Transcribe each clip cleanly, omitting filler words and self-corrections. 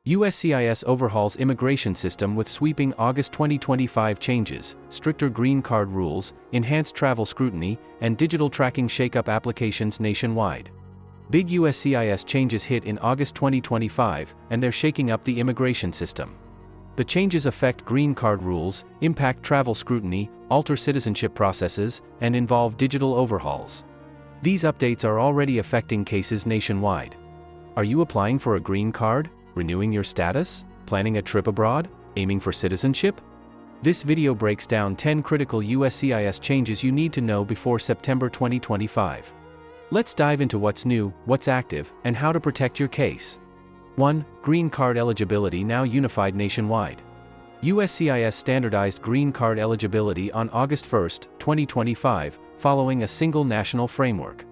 USCIS overhauls immigration system with sweeping August 2025 changes, stricter green card rules, enhanced travel scrutiny, and digital tracking shake-up applications nationwide. Big USCIS changes hit in August 2025, and they're shaking up the immigration system. The changes affect green card rules, impact travel scrutiny, alter citizenship processes, and involve digital overhauls. These updates are already affecting cases nationwide. Are you applying for a green card? Renewing your status? Planning a trip abroad? Aiming for citizenship? This video breaks down 10 critical USCIS changes you need to know before September 2025. Let's dive into what's new, what's active, and how to protect your case. 1. Green card eligibility now unified nationwide. USCIS standardized green card eligibility on August 1, 2025, following a single national framework.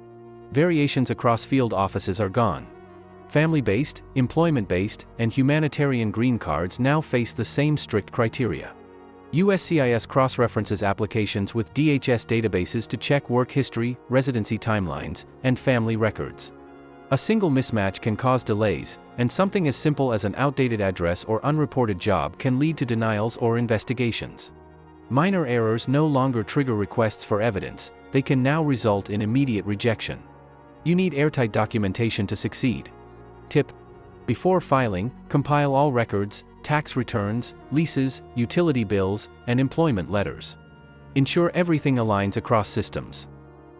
Variations across field offices are gone. Family-based, employment-based, and humanitarian green cards now face the same strict criteria. USCIS cross-references applications with DHS databases to check work history, residency timelines, and family records. A single mismatch can cause delays, and something as simple as an outdated address or unreported job can lead to denials or investigations. Minor errors no longer trigger requests for evidence, they can now result in immediate rejection. You need airtight documentation to succeed. Tip: before filing, compile all records, tax returns, leases, utility bills, and employment letters. Ensure everything aligns across systems.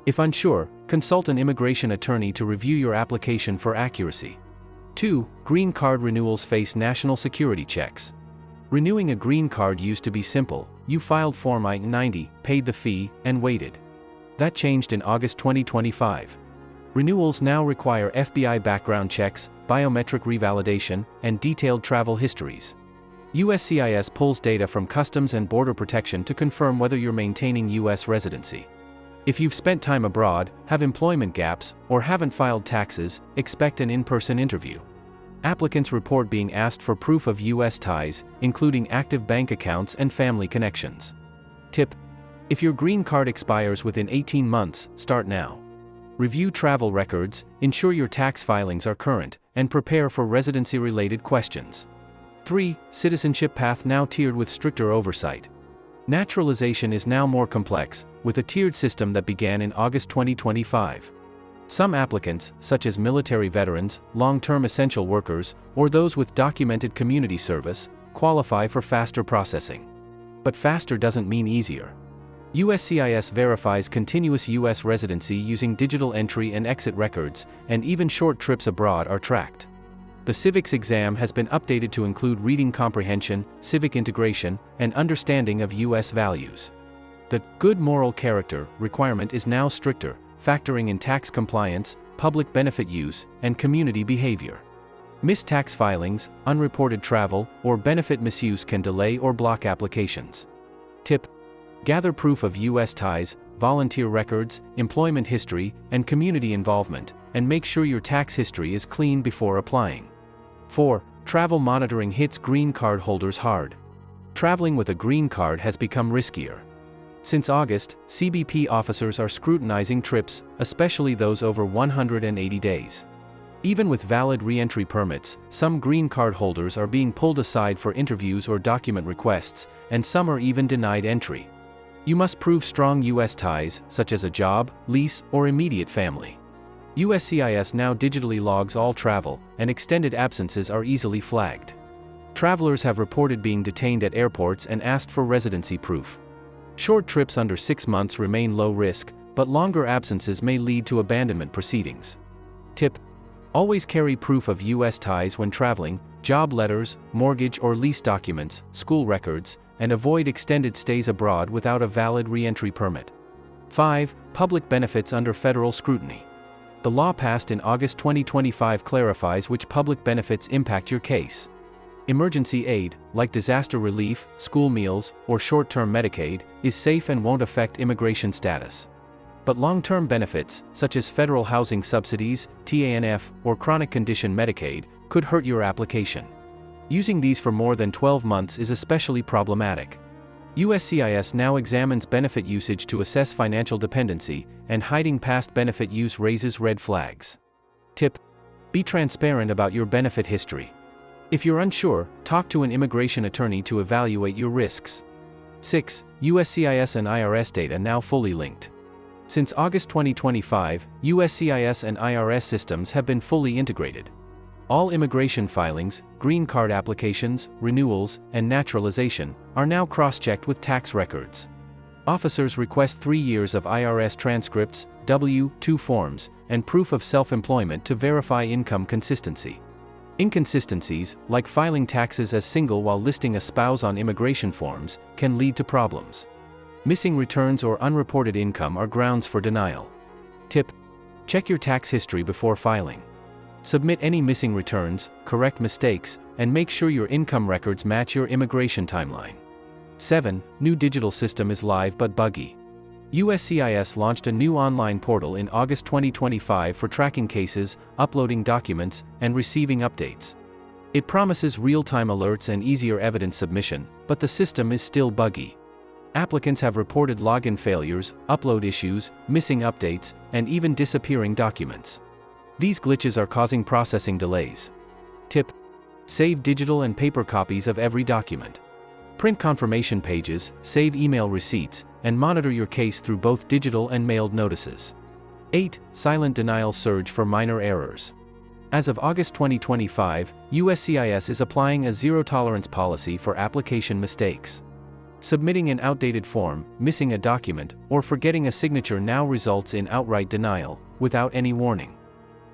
If unsure, consult an immigration attorney to review your application for accuracy. 2. Green card renewals face national security checks. Renewing a green card used to be simple. You filed Form I-90, paid the fee, and waited. That changed in August 2025. Renewals now require FBI background checks, biometric revalidation, and detailed travel histories. USCIS pulls data from Customs and Border Protection to confirm whether you're maintaining U.S. residency. If you've spent time abroad, have employment gaps, or haven't filed taxes, expect an in-person interview. Applicants report being asked for proof of U.S. ties, including active bank accounts and family connections. Tip: if your green card expires within 18 months, start now. Review travel records, ensure your tax filings are current, and prepare for residency-related questions. 3. Citizenship path now tiered with stricter oversight. Naturalization is now more complex, with a tiered system that began in August 2025. Some applicants, such as military veterans, long-term essential workers, or those with documented community service, qualify for faster processing. But faster doesn't mean easier. USCIS verifies continuous U.S. residency using digital entry and exit records, and even short trips abroad are tracked. The civics exam has been updated to include reading comprehension, civic integration, and understanding of U.S. values. The good moral character requirement is now stricter, factoring in tax compliance, public benefit use, and community behavior. Missed tax filings, unreported travel, or benefit misuse can delay or block applications. Tip: gather proof of U.S. ties, volunteer records, employment history, and community involvement, and make sure your tax history is clean before applying. 4. Travel monitoring hits green card holders hard. Traveling with a green card has become riskier. Since August, CBP officers are scrutinizing trips, especially those over 180 days. Even with valid re-entry permits, some green card holders are being pulled aside for interviews or document requests, and some are even denied entry. You must prove strong U.S. ties, such as a job, lease, or immediate family. USCIS now digitally logs all travel, and extended absences are easily flagged. Travelers have reported being detained at airports and asked for residency proof. Short trips under 6 months remain low risk, but longer absences may lead to abandonment proceedings. Tip: always carry proof of U.S. ties when traveling, job letters, mortgage or lease documents, school records, and avoid extended stays abroad without a valid re-entry permit. 5. Public benefits under federal scrutiny. The law passed in August 2025 clarifies which public benefits impact your case. Emergency aid, like disaster relief, school meals, or short-term Medicaid, is safe and won't affect immigration status. But long-term benefits, such as federal housing subsidies, TANF, or chronic condition Medicaid, could hurt your application. Using these for more than 12 months is especially problematic. USCIS now examines benefit usage to assess financial dependency, and hiding past benefit use raises red flags. Tip: be transparent about your benefit history. If you're unsure, talk to an immigration attorney to evaluate your risks. 6. USCIS and IRS data now fully linked. Since August 2025, USCIS and IRS systems have been fully integrated. All immigration filings, green card applications, renewals, and naturalization are now cross-checked with tax records. Officers request 3 years of IRS transcripts, W-2 forms, and proof of self-employment to verify income consistency. Inconsistencies, like filing taxes as single while listing a spouse on immigration forms, can lead to problems. Missing returns or unreported income are grounds for denial. Tip: check your tax history before filing. Submit any missing returns, correct mistakes, and make sure your income records match your immigration timeline. 7. New digital system is live but buggy. USCIS launched a new online portal in August 2025 for tracking cases, uploading documents, and receiving updates. It promises real-time alerts and easier evidence submission, but the system is still buggy. Applicants have reported login failures, upload issues, missing updates, and even disappearing documents. These glitches are causing processing delays. Tip: save digital and paper copies of every document. Print confirmation pages, save email receipts, and monitor your case through both digital and mailed notices. 8. Silent denial surge for minor errors. As of August 2025, USCIS is applying a zero-tolerance policy for application mistakes. Submitting an outdated form, missing a document, or forgetting a signature now results in outright denial, without any warning.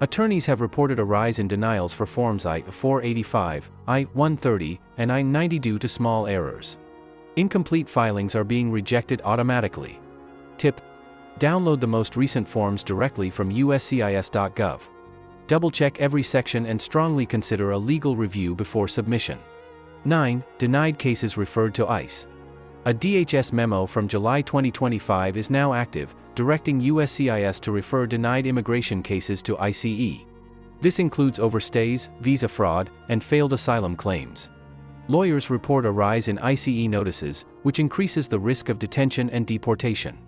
Attorneys have reported a rise in denials for Forms I-485, I-130, and I-90 due to small errors. Incomplete filings are being rejected automatically. Tip: download the most recent forms directly from uscis.gov. Double-check every section and strongly consider a legal review before submission. 9. Denied cases referred to ICE. A DHS memo from July 2025 is now active, directing USCIS to refer denied immigration cases to ICE. This includes overstays, visa fraud, and failed asylum claims. Lawyers report a rise in ICE notices, which increases the risk of detention and deportation.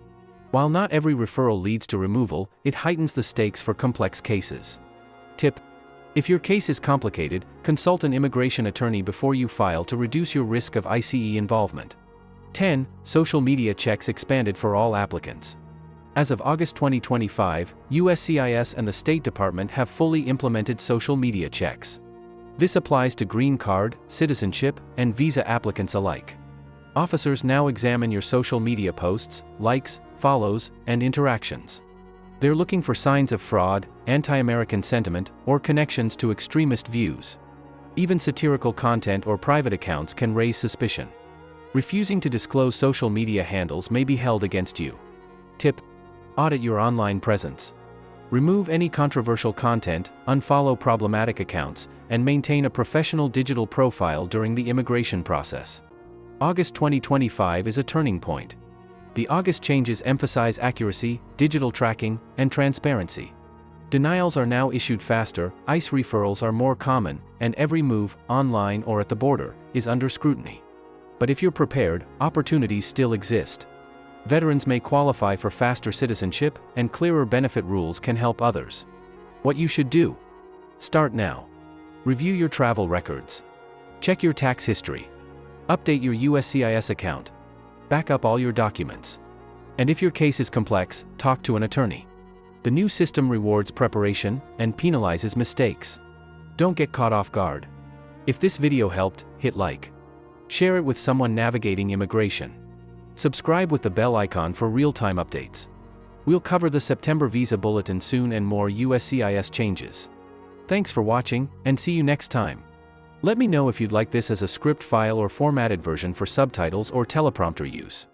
While not every referral leads to removal, it heightens the stakes for complex cases. Tip: if your case is complicated, consult an immigration attorney before you file to reduce your risk of ICE involvement. 10. Social media checks expanded for all applicants. As of August 2025, USCIS and the State Department have fully implemented social media checks. This applies to green card, citizenship, and visa applicants alike. Officers now examine your social media posts, likes, follows, and interactions. They're looking for signs of fraud, anti-American sentiment, or connections to extremist views. Even satirical content or private accounts can raise suspicion. Refusing to disclose social media handles may be held against you. Tip: audit your online presence. Remove any controversial content, unfollow problematic accounts, and maintain a professional digital profile during the immigration process. August 2025 is a turning point. The August changes emphasize accuracy, digital tracking, and transparency. Denials are now issued faster, ICE referrals are more common, and every move, online or at the border, is under scrutiny. But if you're prepared, opportunities still exist. Veterans may qualify for faster citizenship, and clearer benefit rules can help others. What you should do? Start now. Review your travel records. Check your tax history. Update your USCIS account. Back up all your documents. And if your case is complex, talk to an attorney. The new system rewards preparation and penalizes mistakes. Don't get caught off guard. If this video helped, hit like. Share it with someone navigating immigration. Subscribe with the bell icon for real-time updates. We'll cover the September visa bulletin soon and more USCIS changes. Thanks for watching, and see you next time. Let me know if you'd like this as a script file or formatted version for subtitles or teleprompter use.